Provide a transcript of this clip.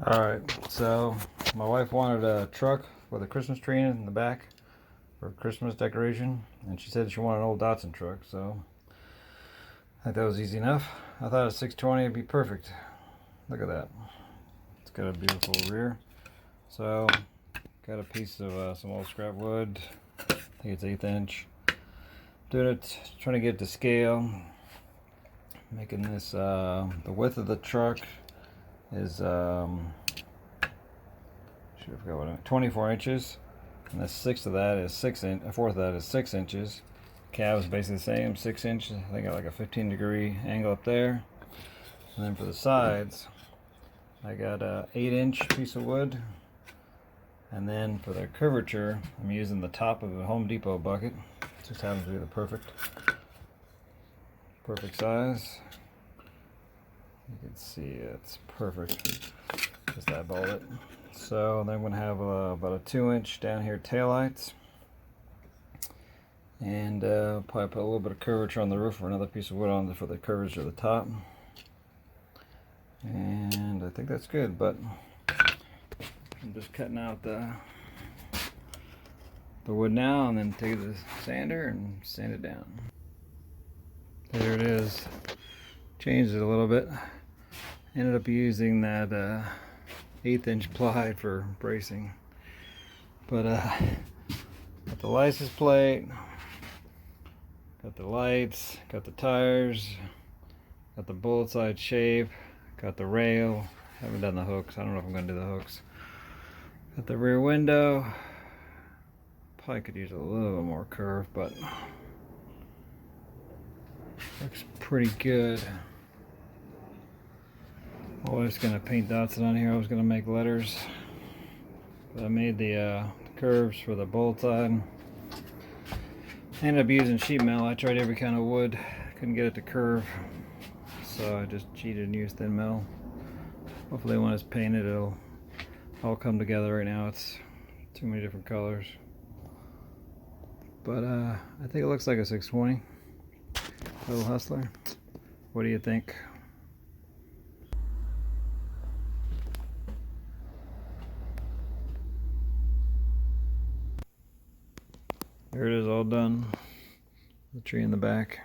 Alright, so my wife wanted a truck with a Christmas tree in the back for Christmas decoration, and she said she wanted an old Datsun truck, so I think that was easy enough. I thought a 620 would be perfect. Look at that. It's got a beautiful rear. So, got a piece of some old scrap wood. I think it's 1/8 inch. Doing it, trying to get it to scale. Making this, the width of the truck is, shoot, I forgot what I meant, 24 inches. And the sixth of that is 6 inch, a fourth of that is 6 inches. Cab is basically the same, 6 inches. I think I got like a 15-degree angle up there. And then for the sides, I got a 8-inch piece of wood. And then for the curvature, I'm using the top of a Home Depot bucket. It just happens to be the perfect size. You can see it's perfect. Just eyeballed it. So then I'm going to have about a 2-inch down here taillights. And probably put a little bit of curvature on the roof or another piece of wood on for the curvature of the top. And I think that's good, but I'm just cutting out the wood now and then take the sander and sand it down. There it is. Changed it a little bit. Ended up using that 1/8 inch ply for bracing. But got the license plate, got the lights, got the tires, got the bullet side shape, got the rail. Haven't done the hooks. I don't know if I'm going to do the hooks. Got the rear window. Probably could use a little bit more curve, but looks pretty good. I was going to paint dots on here. I was going to make letters, but I made the curves for the bolt side. I ended up using sheet metal. I tried every kind of wood, couldn't get it to curve, so I just cheated and used thin metal. Hopefully when it's painted it'll all come together. Right now it's too many different colors, but I think it looks like a 620 little hustler. What do you think? There it is, all done. The tree in the back.